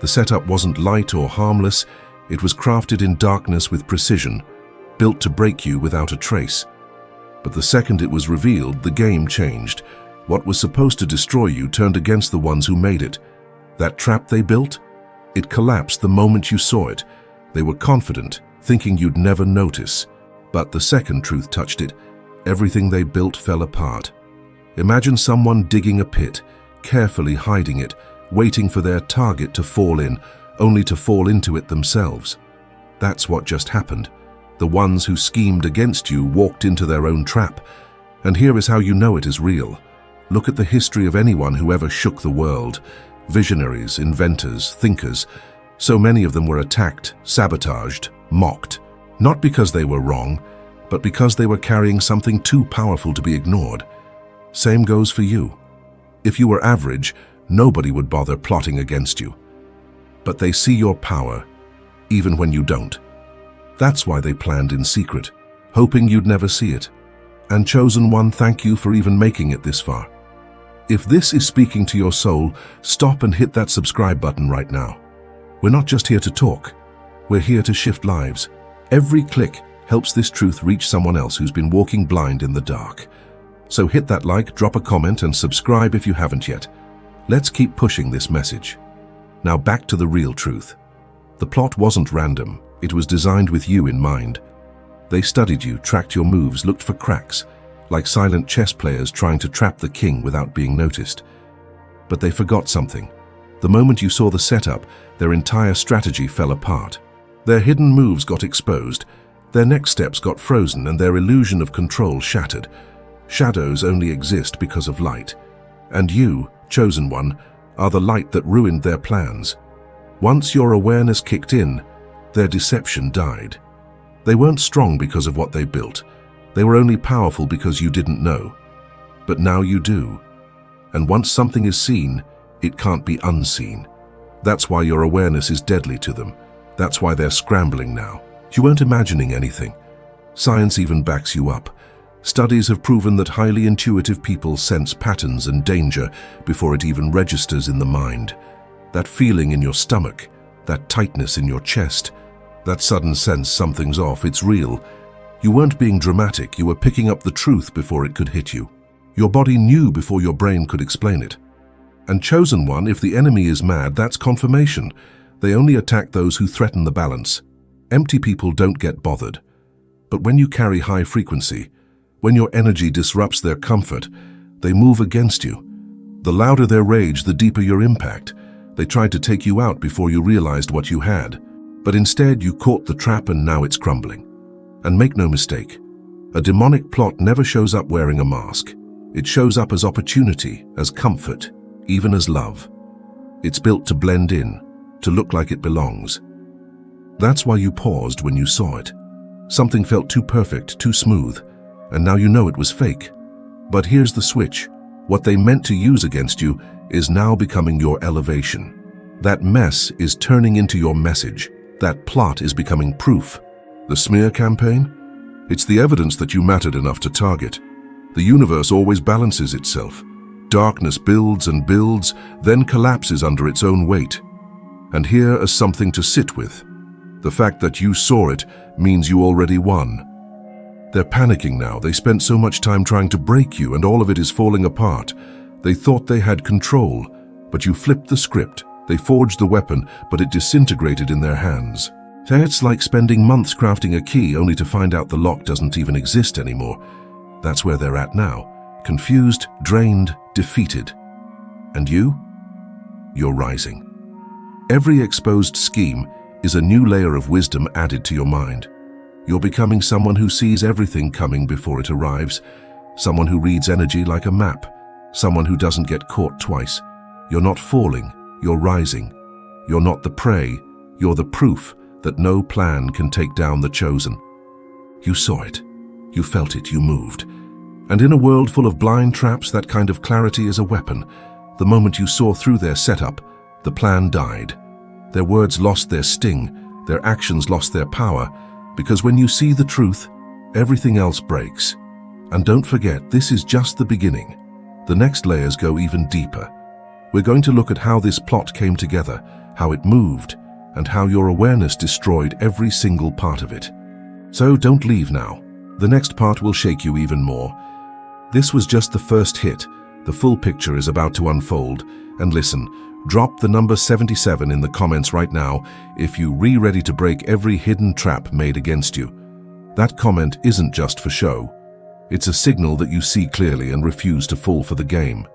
The setup wasn't light or harmless, it was crafted in darkness with precision, built to break you without a trace. But the second it was revealed, the game changed. What was supposed to destroy you turned against the ones who made it. That trap they built? It collapsed the moment you saw it. They were confident, thinking you'd never notice. But the second truth touched it. Everything they built fell apart. Imagine someone digging a pit, carefully hiding it, waiting for their target to fall in, only to fall into it themselves. That's what just happened. The ones who schemed against you walked into their own trap. And here is how you know it is real. Look at the history of anyone who ever shook the world. Visionaries, inventors, thinkers. So many of them were attacked, sabotaged, mocked. Not because they were wrong, but because they were carrying something too powerful to be ignored. Same goes for you. If you were average, nobody would bother plotting against you. But they see your power, even when you don't. That's why they planned in secret, hoping you'd never see it. And Chosen One, thank you for even making it this far. If this is speaking to your soul, stop and hit that subscribe button right now. We're not just here to talk, we're here to shift lives. Every click helps this truth reach someone else who's been walking blind in the dark. So hit that like, drop a comment, and subscribe if you haven't yet. Let's keep pushing this message. Now back to the real truth. The plot wasn't random, it was designed with you in mind. They studied you, tracked your moves, looked for cracks, like silent chess players trying to trap the king without being noticed. But they forgot something. The moment you saw the setup, their entire strategy fell apart. Their hidden moves got exposed, their next steps got frozen, and their illusion of control shattered. Shadows only exist because of light. And you, Chosen One, are the light that ruined their plans. Once your awareness kicked in, their deception died. They weren't strong because of what they built. They were only powerful because you didn't know. But now you do. And once something is seen, it can't be unseen. That's why your awareness is deadly to them. That's why they're scrambling now. You weren't imagining anything. Science even backs you up. Studies have proven that highly intuitive people sense patterns and danger before it even registers in the mind. That feeling in your stomach, that tightness in your chest, that sudden sense something's off, it's real. You weren't being dramatic, you were picking up the truth before it could hit you. Your body knew before your brain could explain it. And Chosen One, if the enemy is mad, that's confirmation. They only attack those who threaten the balance. Empty people don't get bothered. But when you carry high frequency, when your energy disrupts their comfort, they move against you. The louder their rage, the deeper your impact. They tried to take you out before you realized what you had. But instead you caught the trap and now it's crumbling. And make no mistake, a demonic plot never shows up wearing a mask. It shows up as opportunity, as comfort, even as love. It's built to blend in, to look like it belongs. That's why you paused when you saw it. Something felt too perfect, too smooth, and now you know it was fake. But here's the switch. What they meant to use against you is now becoming your elevation. That mess is turning into your message. That plot is becoming proof. The smear campaign? It's the evidence that you mattered enough to target. The universe always balances itself. Darkness builds and builds, then collapses under its own weight. And here is something to sit with. The fact that you saw it means you already won. They're panicking now. They spent so much time trying to break you and all of it is falling apart. They thought they had control, but you flipped the script. They forged the weapon, but it disintegrated in their hands. It's like spending months crafting a key only to find out the lock doesn't even exist anymore. That's where they're at now. Confused, drained, defeated. And you? You're rising. Every exposed scheme is a new layer of wisdom added to your mind. You're becoming someone who sees everything coming before it arrives, someone who reads energy like a map, someone who doesn't get caught twice. You're not falling, you're rising. You're not the prey, you're the proof that no plan can take down the chosen. You saw it, you felt it, you moved. And in a world full of blind traps, that kind of clarity is a weapon. The moment you saw through their setup, the plan died. Their words lost their sting, their actions lost their power, because when you see the truth, everything else breaks. And don't forget, this is just the beginning. The next layers go even deeper. We're going to look at how this plot came together, how it moved, and how your awareness destroyed every single part of it. So don't leave now. The next part will shake you even more. This was just the first hit. The full picture is about to unfold. And listen, drop the number 77 in the comments right now if you're ready to break every hidden trap made against you. That comment isn't just for show. It's a signal that you see clearly and refuse to fall for the game.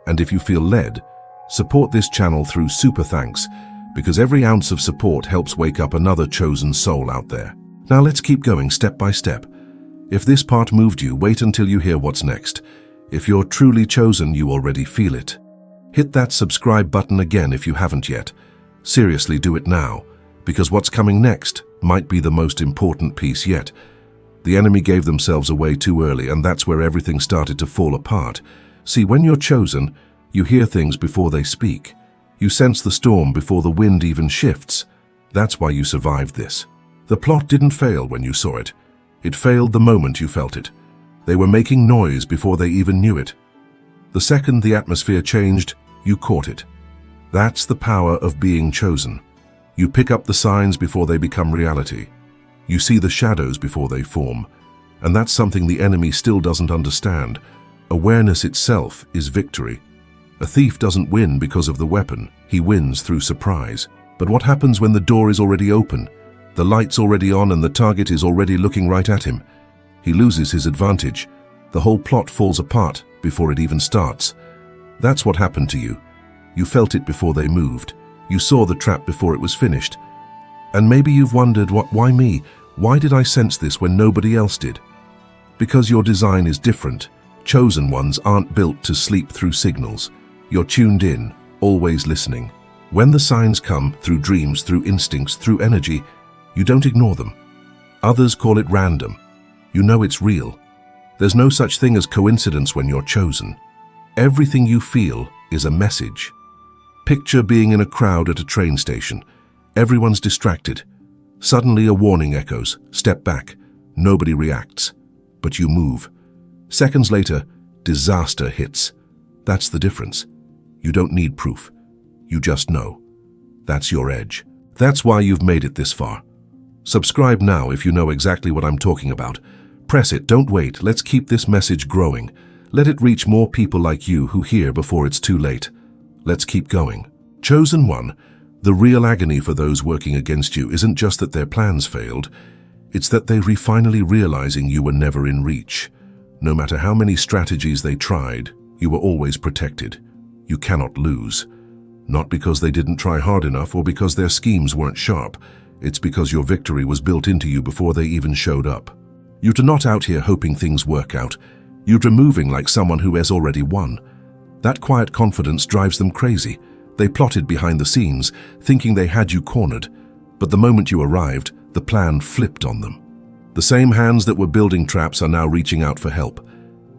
And if you feel led, support this channel through super thanks, because every ounce of support helps wake up another chosen soul out there. Now let's keep going step by step. If this part moved you, wait until you hear what's next. If you're truly chosen, you already feel it. Hit that subscribe button again if you haven't yet. Seriously, do it now, because what's coming next might be the most important piece yet. The enemy gave themselves away too early, and that's where everything started to fall apart. See, when you're chosen, you hear things before they speak. You sense the storm before the wind even shifts. That's why you survived this. The plot didn't fail when you saw it. It failed the moment you felt it. They were making noise before they even knew it. The second the atmosphere changed, you caught it. That's the power of being chosen. You pick up the signs before they become reality. You see the shadows before they form. And that's something the enemy still doesn't understand. Awareness itself is victory. A thief doesn't win because of the weapon. He wins through surprise. But what happens when the door is already open? The light's already on and the target is already looking right at him. He loses his advantage. The whole plot falls apart before it even starts. That's what happened to you. You felt it before they moved. You saw the trap before it was finished. And maybe you've wondered, why me? Why did I sense this when nobody else did? Because your design is different. Chosen ones aren't built to sleep through signals. You're tuned in, always listening. When the signs come, through dreams, through instincts, through energy, you don't ignore them. Others call it random. You know it's real. There's no such thing as coincidence when you're chosen. Everything you feel is a message. Picture being in a crowd at a train station. Everyone's distracted. Suddenly a warning echoes. Step back. Nobody reacts. But you move. Seconds later, disaster hits. That's the difference. You don't need proof. You just know. That's your edge. That's why you've made it this far. Subscribe now if you know exactly what I'm talking about. Press it, don't wait. Let's keep this message growing. Let it reach more people like you who hear before it's too late. Let's keep going. Chosen one, the real agony for those working against you isn't just that their plans failed. It's that they're finally realizing you were never in reach. No matter how many strategies they tried, you were always protected. You cannot lose. Not because they didn't try hard enough or because their schemes weren't sharp. It's because your victory was built into you before they even showed up. You're not out here hoping things work out. You're moving like someone who has already won. That quiet confidence drives them crazy. They plotted behind the scenes, thinking they had you cornered. But the moment you arrived, the plan flipped on them. The same hands that were building traps are now reaching out for help.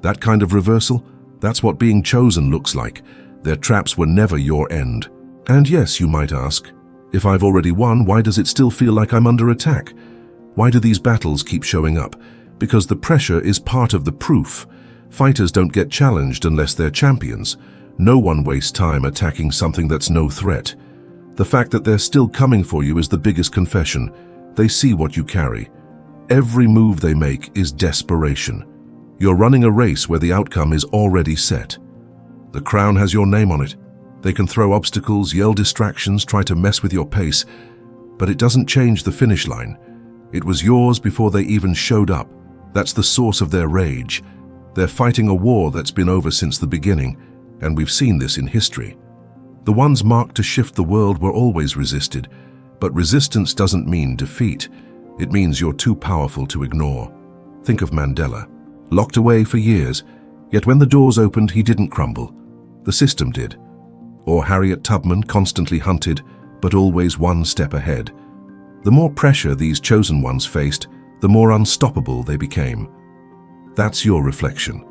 That kind of reversal, that's what being chosen looks like. Their traps were never your end. And yes, you might ask, if I've already won, why does it still feel like I'm under attack? Why do these battles keep showing up? Because the pressure is part of the proof. Fighters don't get challenged unless they're champions. No one wastes time attacking something that's no threat. The fact that they're still coming for you is the biggest confession. They see what you carry. Every move they make is desperation. You're running a race where the outcome is already set. The crown has your name on it. They can throw obstacles, yell distractions, try to mess with your pace, but it doesn't change the finish line. It was yours before they even showed up. That's the source of their rage. They're fighting a war that's been over since the beginning, and we've seen this in history. The ones marked to shift the world were always resisted, but resistance doesn't mean defeat. It means you're too powerful to ignore. Think of Mandela. Locked away for years, yet when the doors opened, he didn't crumble. The system did. Or Harriet Tubman, constantly hunted, but always one step ahead. The more pressure these chosen ones faced, the more unstoppable they became. That's your reflection.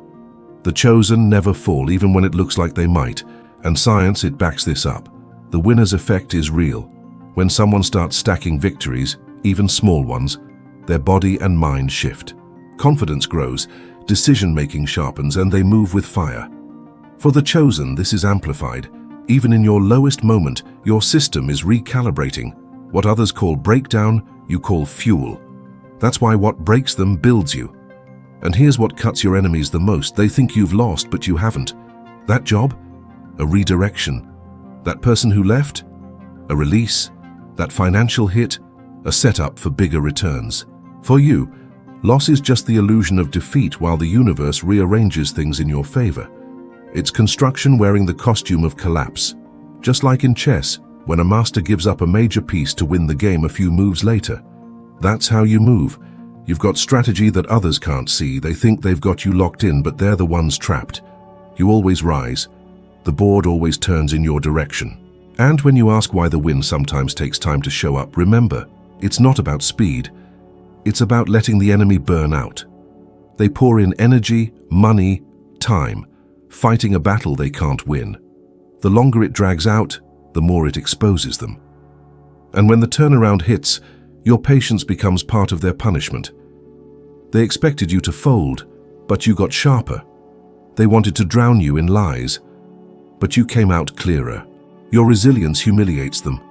The chosen never fall, even when it looks like they might, and science, it backs this up. The winner's effect is real. When someone starts stacking victories, even small ones, their body and mind shift. Confidence grows, decision-making sharpens, and they move with fire. For the chosen, this is amplified. Even in your lowest moment, Your system is recalibrating. What others call breakdown, you call fuel. That's why what breaks them builds you. And here's what cuts your enemies the most. They think you've lost, but you haven't. That job? A redirection. That person who left? A release. That financial hit? A setup for bigger returns. For you, loss is just the illusion of defeat while the universe rearranges things in your favor. It's construction wearing the costume of collapse. Just like in chess, when a master gives up a major piece to win the game a few moves later. That's how you move. You've got strategy that others can't see. They think they've got you locked in, but they're the ones trapped. You always rise. The board always turns in your direction. And when you ask why the win sometimes takes time to show up, remember, it's not about speed. It's about letting the enemy burn out. They pour in energy, money, time, fighting a battle they can't win. The longer it drags out, the more it exposes them. And when the turnaround hits, your patience becomes part of their punishment. They expected you to fold, but you got sharper. They wanted to drown you in lies, but you came out clearer. Your resilience humiliates them.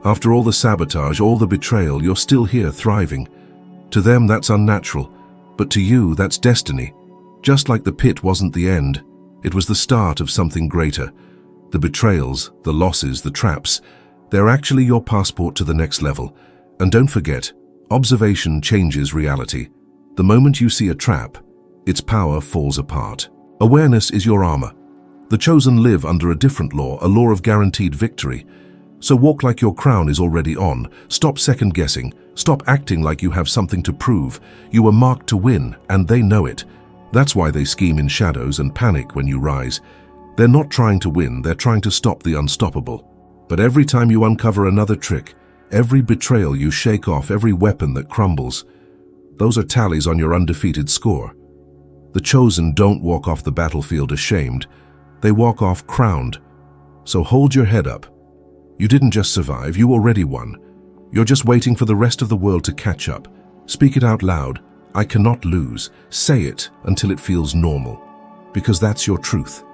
After all the sabotage, all the betrayal, you're still here thriving. To them, that's unnatural, but to you, that's destiny. Just like the pit wasn't the end, it was the start of something greater. The betrayals, the losses, the traps, they're actually your passport to the next level. And don't forget, observation changes reality. The moment you see a trap, its power falls apart. Awareness is your armor. The chosen live under a different law, a law of guaranteed victory. So walk like your crown is already on. Stop second-guessing. Stop acting like you have something to prove. You were marked to win, and they know it. That's why they scheme in shadows and panic when you rise. They're not trying to win, they're trying to stop the unstoppable. But every time you uncover another trick, every betrayal you shake off, every weapon that crumbles, those are tallies on your undefeated score. The chosen don't walk off the battlefield ashamed. They walk off crowned. So hold your head up. You didn't just survive, you already won. You're just waiting for the rest of the world to catch up. Speak it out loud. I cannot lose. Say it until it feels normal. Because that's your truth.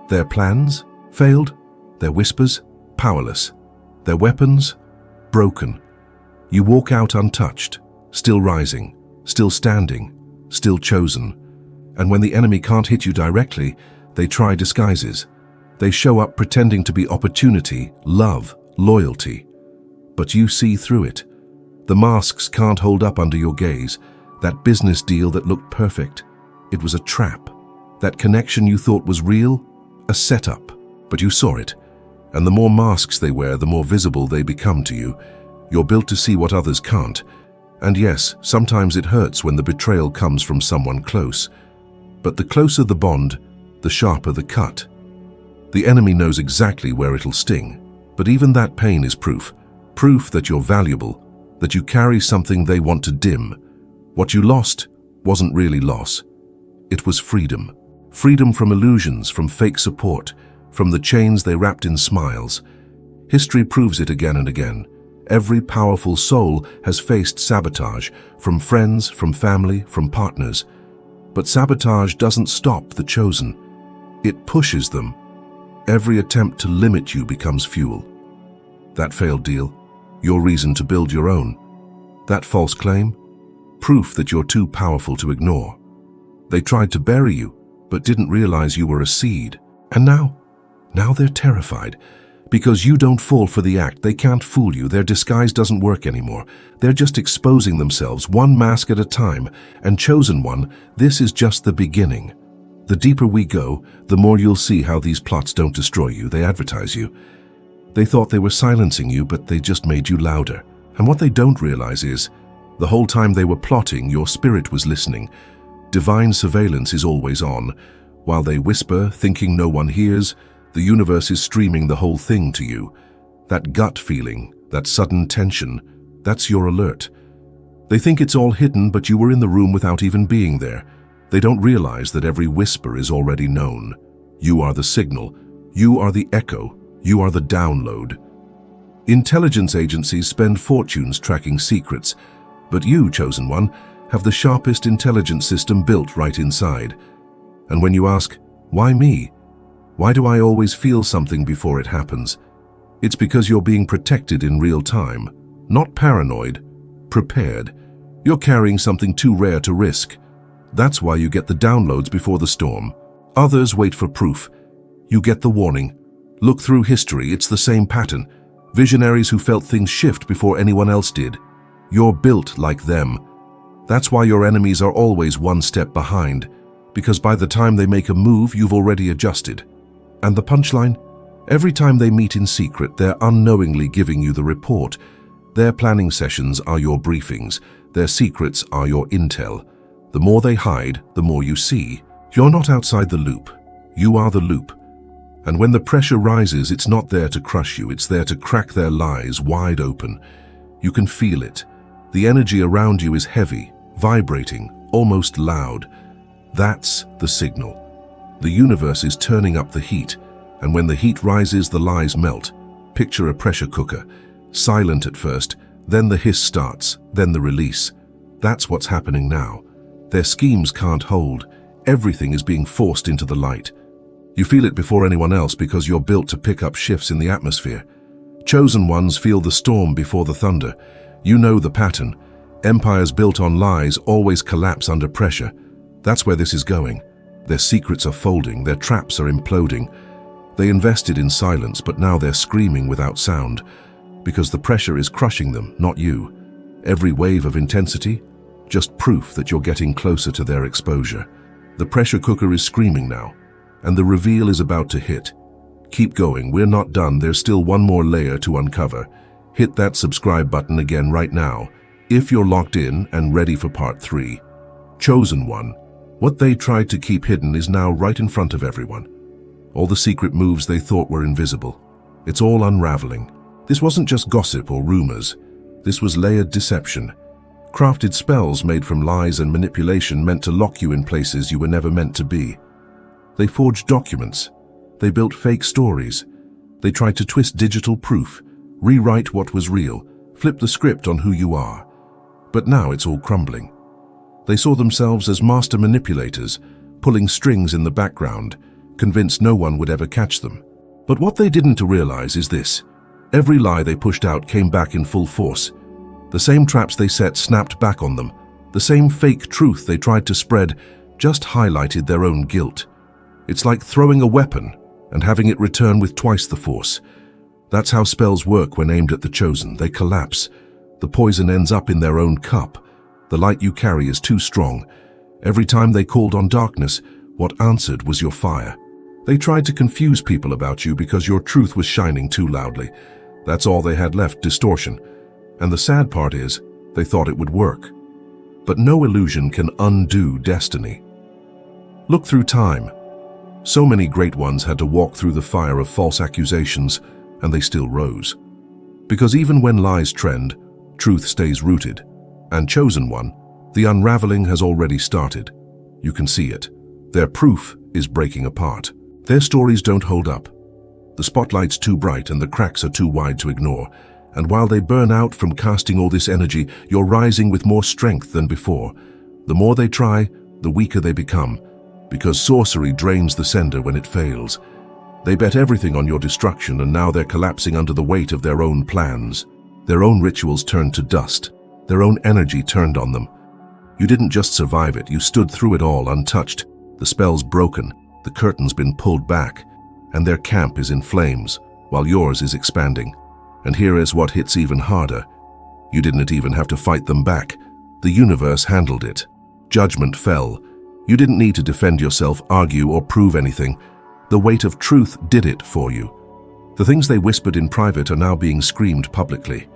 Their plans? Failed. Their whispers? Powerless. Their weapons? Broken. You walk out untouched, still rising, still standing, still chosen. And when the enemy can't hit you directly, they try disguises. They show up pretending to be opportunity, love, loyalty. But you see through it. The masks can't hold up under your gaze. That business deal that looked perfect, it was a trap. That connection you thought was real, a setup. But you saw it. And the more masks they wear, the more visible they become to you. You're built to see what others can't. And yes, sometimes it hurts when the betrayal comes from someone close. But the closer the bond, the sharper the cut. The enemy knows exactly where it'll sting. But even that pain is proof. Proof that you're valuable, that you carry something they want to dim. What you lost wasn't really loss. It was freedom. Freedom from illusions, from fake support, from the chains they wrapped in smiles. History proves it again and again. Every powerful soul has faced sabotage, from friends, from family, from partners. But sabotage doesn't stop the chosen. It pushes them. Every attempt to limit you becomes fuel. That failed deal, your reason to build your own. That false claim, proof that you're too powerful to ignore. They tried to bury you, but didn't realize you were a seed. And now they're terrified. Because you don't fall for the act, they can't fool you. Their disguise doesn't work anymore. They're just exposing themselves, one mask at a time. And chosen one, this is just the beginning. The deeper we go, the more you'll see how these plots don't destroy you, they advertise you. They thought they were silencing you, but they just made you louder. And what they don't realize is, the whole time they were plotting, your spirit was listening. Divine surveillance is always on. While they whisper, thinking no one hears, the universe is streaming the whole thing to you. That gut feeling, that sudden tension, that's your alert. They think it's all hidden, but you were in the room without even being there. They don't realize that every whisper is already known. You are the signal. You are the echo. You are the download. Intelligence agencies spend fortunes tracking secrets, but you, chosen one, have the sharpest intelligence system built right inside. And when you ask, why me? Why do I always feel something before it happens? It's because you're being protected in real time, not paranoid, prepared. You're carrying something too rare to risk. That's why you get the downloads before the storm. Others wait for proof. You get the warning. Look through history, it's the same pattern. Visionaries who felt things shift before anyone else did. You're built like them. That's why your enemies are always one step behind, because by the time they make a move, you've already adjusted. And the punchline? Every time they meet in secret, they're unknowingly giving you the report. Their planning sessions are your briefings. Their secrets are your intel. The more they hide, the more you see. You're not outside the loop. You are the loop. And when the pressure rises, it's not there to crush you. It's there to crack their lies wide open. You can feel it. The energy around you is heavy, vibrating, almost loud. That's the signal. The universe is turning up the heat, and when the heat rises, the lies melt. Picture a pressure cooker, silent at first, then the hiss starts, then the release. That's what's happening now. Their schemes can't hold. Everything is being forced into the light. You feel it before anyone else because you're built to pick up shifts in the atmosphere. Chosen ones feel the storm before the thunder. You know the pattern. Empires built on lies always collapse under pressure. That's where this is going. Their secrets are folding, their traps are imploding. They invested in silence, but now they're screaming without sound, because the pressure is crushing them, not you. Every wave of intensity, just proof that you're getting closer to their exposure. The pressure cooker is screaming now, and the reveal is about to hit. Keep going, we're not done, there's still one more layer to uncover. Hit that subscribe button again right now, if you're locked in and ready for part 3. Chosen one. What they tried to keep hidden is now right in front of everyone. All the secret moves they thought were invisible. It's all unraveling. This wasn't just gossip or rumors. This was layered deception. Crafted spells made from lies and manipulation meant to lock you in places you were never meant to be. They forged documents. They built fake stories. They tried to twist digital proof, rewrite what was real, flip the script on who you are. But now it's all crumbling. They saw themselves as master manipulators, pulling strings in the background, convinced no one would ever catch them. But what they didn't realize is this. Every lie they pushed out came back in full force. The same traps they set snapped back on them. The same fake truth they tried to spread just highlighted their own guilt. It's like throwing a weapon and having it return with twice the force. That's how spells work when aimed at the chosen. They collapse. The poison ends up in their own cup. The light you carry is too strong. Every time they called on darkness, what answered was your fire. They tried to confuse people about you because your truth was shining too loudly. That's all they had left, distortion. And the sad part is, they thought it would work. But no illusion can undo destiny. Look through time. So many great ones had to walk through the fire of false accusations, and they still rose. Because even when lies trend, truth stays rooted. And chosen one, the unraveling has already started. You can see it. Their proof is breaking apart. Their stories don't hold up. The spotlight's too bright and the cracks are too wide to ignore. And while they burn out from casting all this energy, you're rising with more strength than before. The more they try, the weaker they become, because sorcery drains the sender when it fails. They bet everything on your destruction, and now they're collapsing under the weight of their own plans. Their own rituals turned to dust. Their own energy turned on them. You didn't just survive it, you stood through it all untouched. The spell's broken, the curtain's been pulled back, and their camp is in flames, while yours is expanding. And here is what hits even harder. You didn't even have to fight them back. The universe handled it. Judgment fell. You didn't need to defend yourself, argue, or prove anything. The weight of truth did it for you. The things they whispered in private are now being screamed publicly.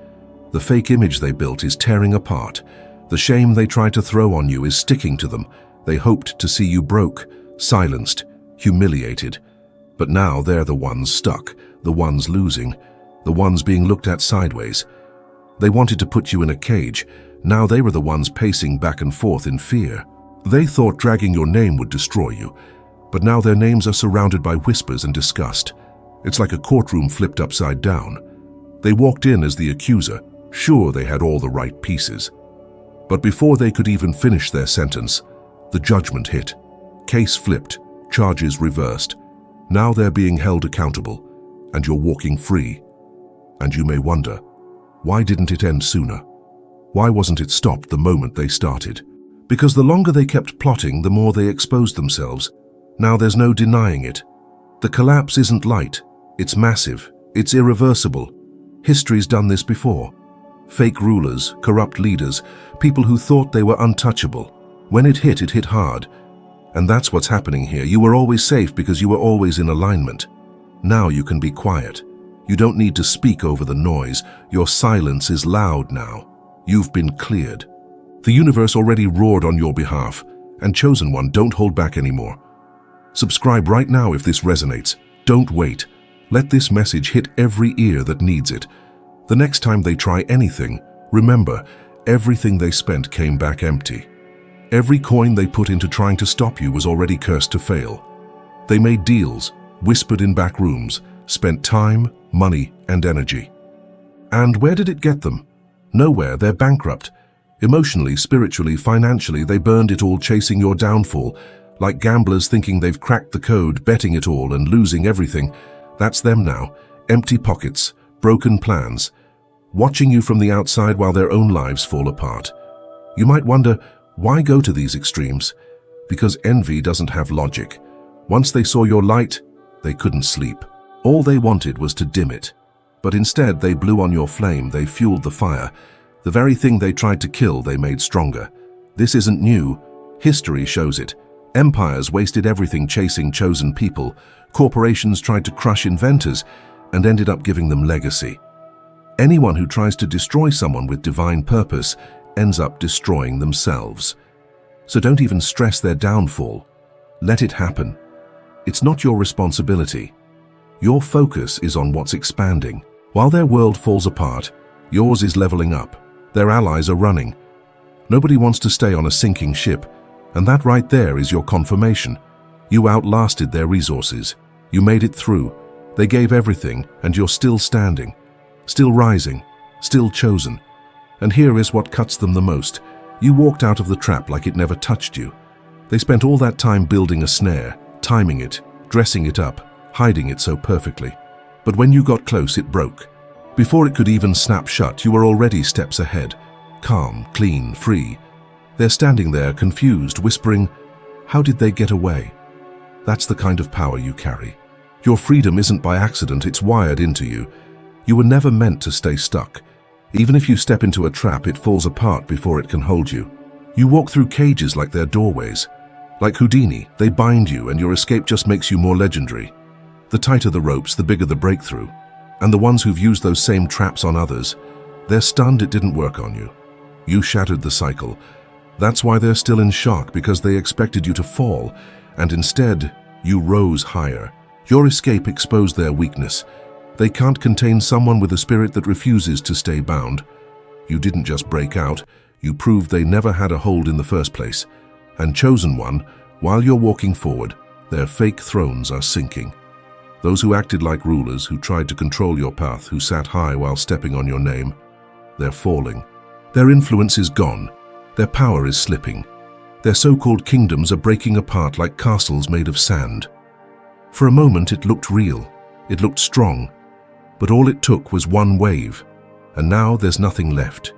The fake image they built is tearing apart. The shame they tried to throw on you is sticking to them. They hoped to see you broke, silenced, humiliated. But now they're the ones stuck, the ones losing, the ones being looked at sideways. They wanted to put you in a cage. Now they were the ones pacing back and forth in fear. They thought dragging your name would destroy you. But now their names are surrounded by whispers and disgust. It's like a courtroom flipped upside down. They walked in as the accuser, sure they had all the right pieces. But before they could even finish their sentence, the judgment hit. Case flipped, charges reversed. Now they're being held accountable, and you're walking free. And you may wonder, why didn't it end sooner? Why wasn't it stopped the moment they started? Because the longer they kept plotting, the more they exposed themselves. Now there's no denying it. The collapse isn't light, it's massive, it's irreversible. History's done this before. Fake rulers, corrupt leaders, people who thought they were untouchable. When it hit hard. And that's what's happening here. You were always safe because you were always in alignment. Now you can be quiet. You don't need to speak over the noise. Your silence is loud now. You've been cleared. The universe already roared on your behalf. And Chosen One, don't hold back anymore. Subscribe right now if this resonates. Don't wait. Let this message hit every ear that needs it. The next time they try anything, remember, everything they spent came back empty. Every coin they put into trying to stop you was already cursed to fail. They made deals, whispered in back rooms, spent time, money, and energy. And where did it get them? Nowhere. They're bankrupt. Emotionally, spiritually, financially, they burned it all chasing your downfall. Like gamblers thinking they've cracked the code, betting it all and losing everything. That's them now. Empty pockets, broken plans, watching you from the outside while their own lives fall apart. You might wonder, why go to these extremes? Because envy doesn't have logic. Once they saw your light, they couldn't sleep. All they wanted was to dim it. But instead, they blew on your flame, they fueled the fire. The very thing they tried to kill, they made stronger. This isn't new. History shows it. Empires wasted everything chasing chosen people. Corporations tried to crush inventors and ended up giving them legacy. Anyone who tries to destroy someone with divine purpose ends up destroying themselves. So don't even stress their downfall. Let it happen. It's not your responsibility. Your focus is on what's expanding. While their world falls apart, yours is leveling up. Their allies are running. Nobody wants to stay on a sinking ship, and that right there is your confirmation. You outlasted their resources. You made it through. They gave everything, and you're still standing, still rising, still chosen. And here is what cuts them the most. You walked out of the trap like it never touched you. They spent all that time building a snare, timing it, dressing it up, hiding it so perfectly. But when you got close, it broke. Before it could even snap shut, you were already steps ahead, calm, clean, free. They're standing there, confused, whispering, "How did they get away?" That's the kind of power you carry. Your freedom isn't by accident, it's wired into you. You were never meant to stay stuck. Even if you step into a trap, it falls apart before it can hold you. You walk through cages like they're doorways. Like Houdini, they bind you and your escape just makes you more legendary. The tighter the ropes, the bigger the breakthrough. And the ones who've used those same traps on others, they're stunned it didn't work on you. You shattered the cycle. That's why they're still in shock, because they expected you to fall, and instead, you rose higher. Your escape exposed their weakness. They can't contain someone with a spirit that refuses to stay bound. You didn't just break out, you proved they never had a hold in the first place. And Chosen One, while you're walking forward, their fake thrones are sinking. Those who acted like rulers, who tried to control your path, who sat high while stepping on your name, they're falling. Their influence is gone. Their power is slipping. Their so-called kingdoms are breaking apart like castles made of sand. For a moment it looked real. It looked strong. But all it took was one wave. And now there's nothing left.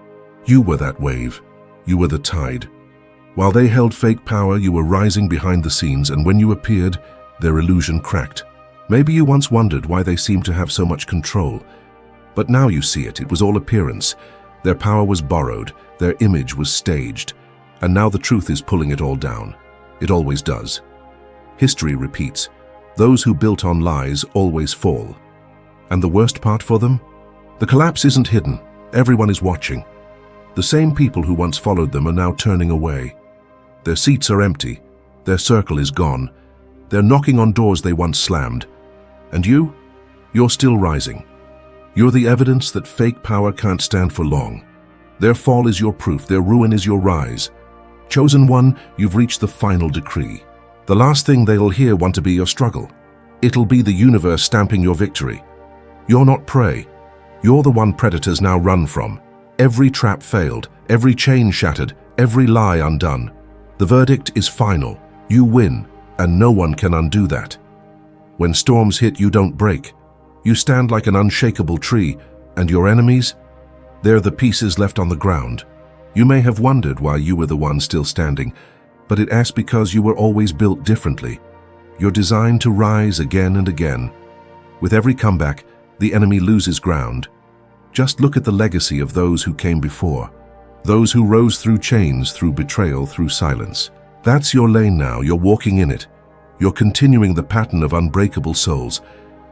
You were that wave. You were the tide. While they held fake power, you were rising behind the scenes, and when you appeared, their illusion cracked. Maybe you once wondered why they seemed to have so much control. But now you see it. It was all appearance. Their power was borrowed. Their image was staged. And now the truth is pulling it all down. It always does. History repeats. Those who built on lies always fall. And the worst part for them? The collapse isn't hidden. Everyone is watching. The same people who once followed them are now turning away. Their seats are empty. Their circle is gone. They're knocking on doors they once slammed. And you? You're still rising. You're the evidence that fake power can't stand for long. Their fall is your proof. Their ruin is your rise. Chosen One, you've reached the final decree. The last thing they'll hear want to be your struggle. It'll be the universe stamping your victory. You're not prey. You're the one predators now run from. Every trap failed, every chain shattered, every lie undone. The verdict is final. You win, and no one can undo that. When storms hit, you don't break. You stand like an unshakable tree, And your enemies? They're the pieces left on the ground. You may have wondered why you were the one still standing, but it's because you were always built differently. You're designed to rise again and again. With every comeback, the enemy loses ground. Just look at the legacy of those who came before. Those who rose through chains, through betrayal, through silence. That's your lane now, you're walking in it. You're continuing the pattern of unbreakable souls.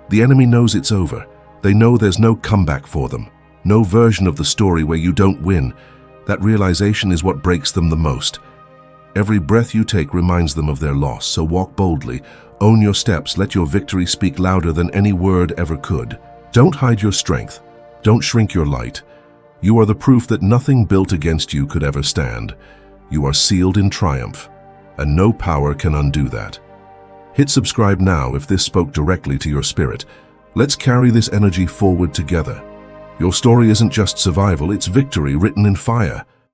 The enemy knows it's over. They know there's no comeback for them. No version of the story where you don't win. That realization is what breaks them the most. Every breath you take reminds them of their loss, so walk boldly, own your steps, let your victory speak louder than any word ever could. Don't hide your strength. Don't shrink your light. You are the proof that nothing built against you could ever stand. You are sealed in triumph, and no power can undo that. Hit subscribe now if this spoke directly to your spirit. Let's carry this energy forward together. Your story isn't just survival, it's victory written in fire.